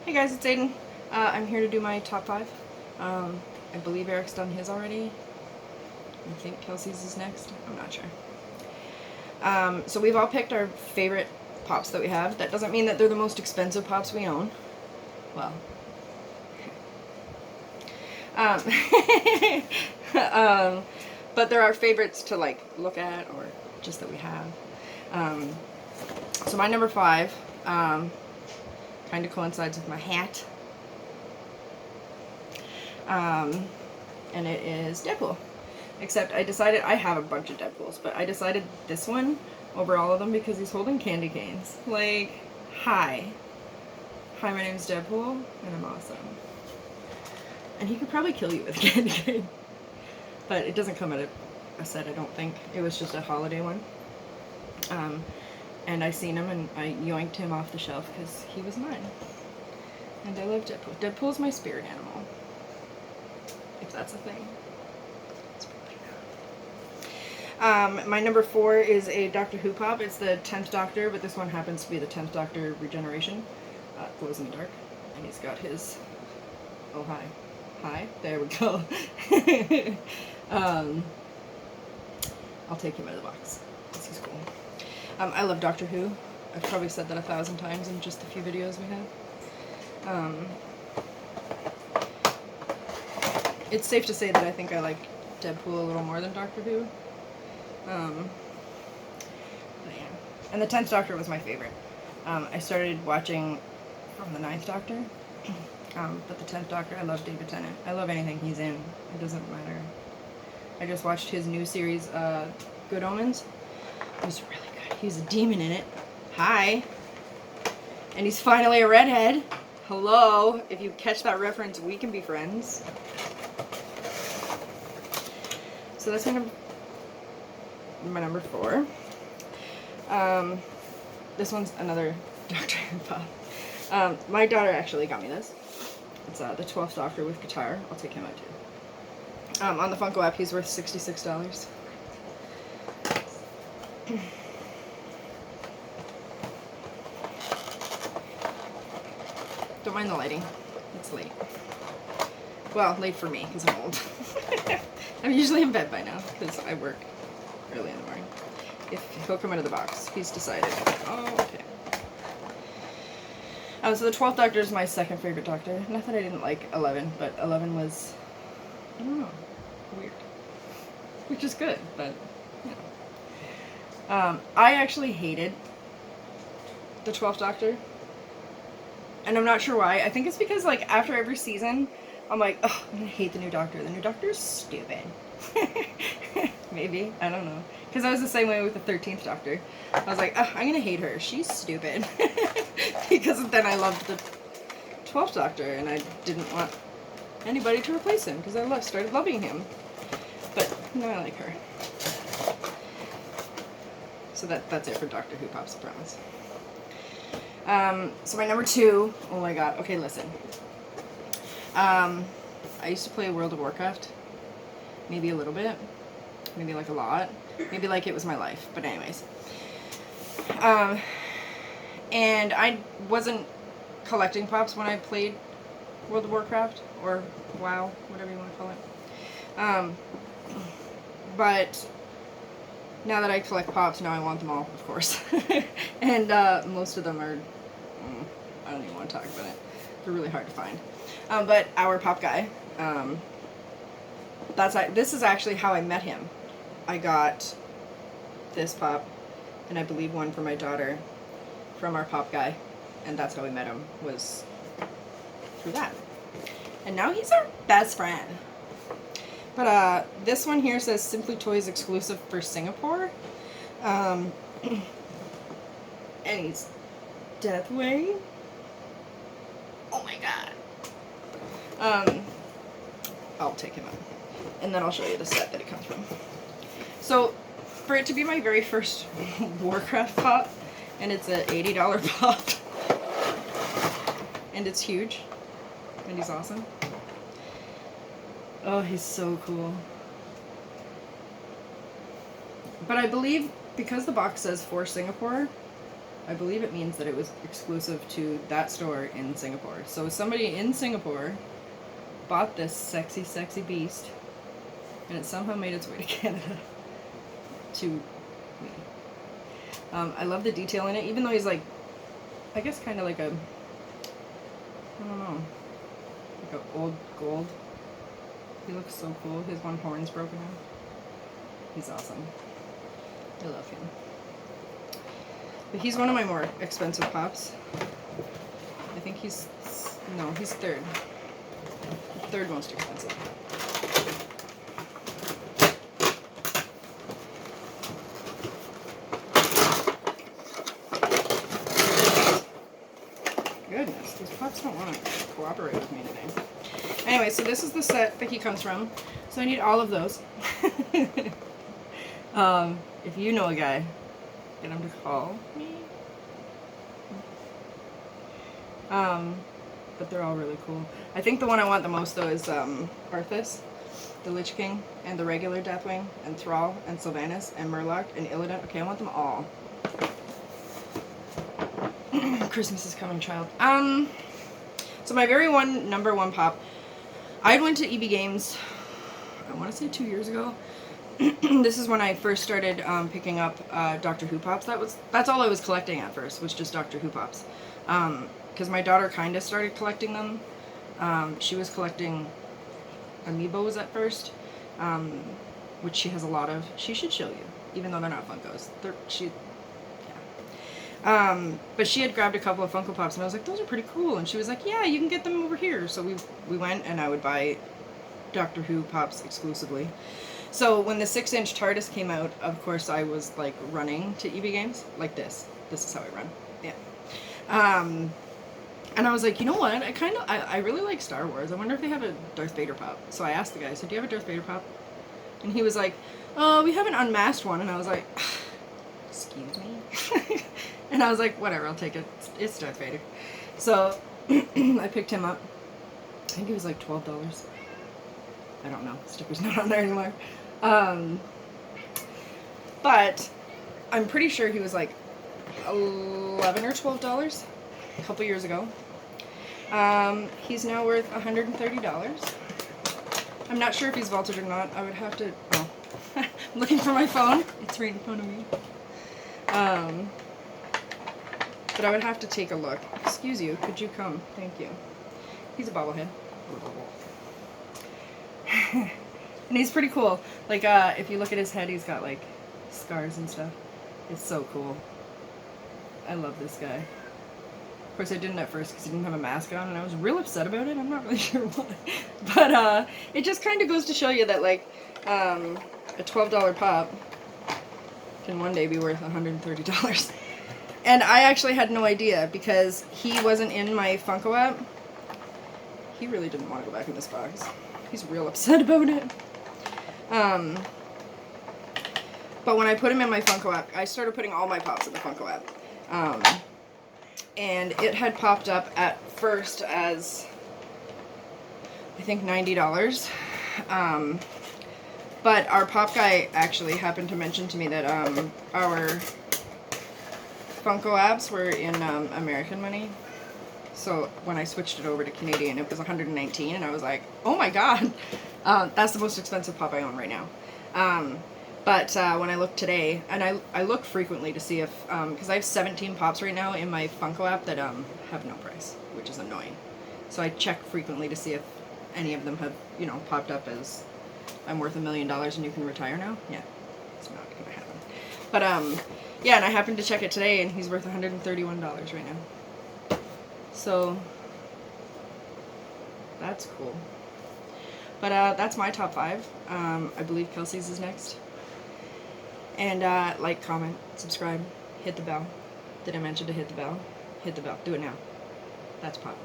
Hey guys, it's Aiden. I'm here to do my top 5. I believe Eric's done his already. I think Kelsey's is next. I'm not sure. So we've all picked our favorite pops that we have. That doesn't mean that they're the most expensive pops we own. Well. But they're our favorites to like look at or just that we have. So my number 5 kind of coincides with my hat. And it is Deadpool. Except I decided, I have a bunch of Deadpools, but I decided this one over all of them because he's holding candy canes. Like, hi. Hi, my name's Deadpool, and I'm awesome. And he could probably kill you with a candy cane. But it doesn't come at a set, I don't think. It was just a holiday one. And I seen him and I yoinked him off the shelf because he was mine. And I love Deadpool. Deadpool's my spirit animal. If that's a thing. It's probably not. My number 4 is a Doctor Who pop. It's the 10th Doctor, but this one happens to be the 10th Doctor Regeneration. Glows in the dark. And he's got his... Oh, hi. Hi. There we go. I'll take him out of the box. Because he's cool. I love Doctor Who. I've probably said that 1,000 times in just a few videos we have. It's safe to say that I think I like Deadpool a little more than Doctor Who. But yeah. And the 10th Doctor was my favorite. I started watching from the 9th Doctor. But the 10th Doctor, I love David Tennant. I love anything he's in. It doesn't matter. I just watched his new series, Good Omens. It was really good. He's a demon in it. Hi. And he's finally a redhead. Hello. If you catch that reference, we can be friends. So that's my number 4. This one's another Doctor Who pop. My daughter actually got me this. It's the 12th Doctor with guitar. I'll take him out too. On the Funko app, he's worth $66. Don't mind the lighting. It's late. Well, late for me, because I'm old. I'm usually in bed by now, because I work early in the morning. If he'll come out of the box, he's decided. Oh, okay. So the 12th Doctor is my second favorite Doctor. Not that I didn't like 11, but 11 was, I don't know, weird. Which is good, but, you know. I actually hated the 12th Doctor. And I'm not sure why. I think it's because, like, after every season, I'm like, oh, I'm gonna hate the new Doctor. The new Doctor is stupid. Maybe. I don't know. Because I was the same way with the 13th Doctor. I was like, oh, I'm gonna hate her. She's stupid. Because then I loved the 12th Doctor, and I didn't want anybody to replace him, because I started loving him. But now I like her. So that's it for Doctor Who pops, I promise. So my number 2, oh my god, okay, listen. I used to play World of Warcraft. Maybe a little bit. Maybe like a lot. Maybe like it was my life. But anyways. And I wasn't collecting pops when I played World of Warcraft. Or WoW, whatever you want to call it. But now that I collect pops, now I want them all, of course. And most of them are... I don't even want to talk about it. They're really hard to find. But our pop guy... this is actually how I met him. I got this pop, and I believe one for my daughter, from our pop guy, and that's how we met him, was through that. And now he's our best friend. But this one here says Simply Toys exclusive for Singapore. And he's Deathwing. Oh my god. I'll take him out. And then I'll show you the set that it comes from. So, for it to be my very first Warcraft pop, and it's an $80 pop, and it's huge, and he's awesome. Oh, he's so cool. But I believe, because the box says for Singapore, I believe it means that it was exclusive to that store in Singapore. So somebody in Singapore bought this sexy, sexy beast, and it somehow made its way to Canada to me. I love the detail in it, even though he's like, I guess kind of like a, I don't know, like an old gold. He looks so cool. His one horn's broken off. He's awesome. I love him. But he's one of my more expensive pops. I think he's third. Third most expensive. Goodness, these pups don't want to cooperate with me today. Anyway, so this is the set that he comes from. So I need all of those. If you know a guy, get him to call me. But they're all really cool. I think the one I want the most though is Arthas, the Lich King, and the regular Deathwing, and Thrall, and Sylvanas, and Murloc, and Illidan. Okay, I want them all. Christmas is coming, child. So my very number one pop, I went to EB Games, I want to say 2 years ago. This is when I first started picking up Doctor Who pops. That's all I was collecting at first, was just Doctor Who pops. Because my daughter kind of started collecting them. She was collecting amiibos at first, which she has a lot of. She should show you, even though they're not Funkos. But she had grabbed a couple of Funko Pops, and I was like, those are pretty cool. And she was like, yeah, you can get them over here. So we went, and I would buy Doctor Who Pops exclusively. So when the 6-inch TARDIS came out, of course, I was like running to EB Games like this. This is how I run. Yeah. And I was like, you know what? I really like Star Wars. I wonder if they have a Darth Vader pop. So I asked the guy, I said, do you have a Darth Vader pop? And he was like, oh, we have an unmasked one. And I was like, excuse me? And I was like, whatever, I'll take it. It's Darth Vader. So I picked him up. I think it was like $12. I don't know. Sticker's not on there anymore. But I'm pretty sure he was like $11 or $12 a couple years ago. He's now worth $130. I'm not sure if he's vaulted or not. I would have to... Oh. I'm looking for my phone. It's right in front of me. But I would have to take a look. Excuse you, could you come? Thank you. He's a bobblehead. And he's pretty cool. Like, if you look at his head, he's got, like, scars and stuff. It's so cool. I love this guy. Of course, I didn't at first because he didn't have a mask on, and I was real upset about it. I'm not really sure why. But, it just kind of goes to show you that, like, a $12 pop can one day be worth $130. And I actually had no idea because he wasn't in my Funko app. He really didn't want to go back in this box. He's real upset about it. But when I put him in my Funko app, I started putting all my pops in the Funko app. And it had popped up at first as, I think, $90. But our pop guy actually happened to mention to me that our Funko apps were in American money. So when I switched it over to Canadian, it was $119, and I was like, oh my god, that's the most expensive pop I own right now. But when I looked today, and I look frequently to see if, because I have 17 pops right now in my Funko app that have no price, which is annoying. So I check frequently to see if any of them have, you know, popped up as I'm worth $1 million and you can retire now. Yeah, it's not gonna happen. But yeah, and I happened to check it today, and he's worth $131 right now. So that's cool. But that's my top 5. I believe Kelsey's is next. And like, comment, subscribe, hit the bell. Did I mention to hit the bell? Hit the bell. Do it now. That's pop.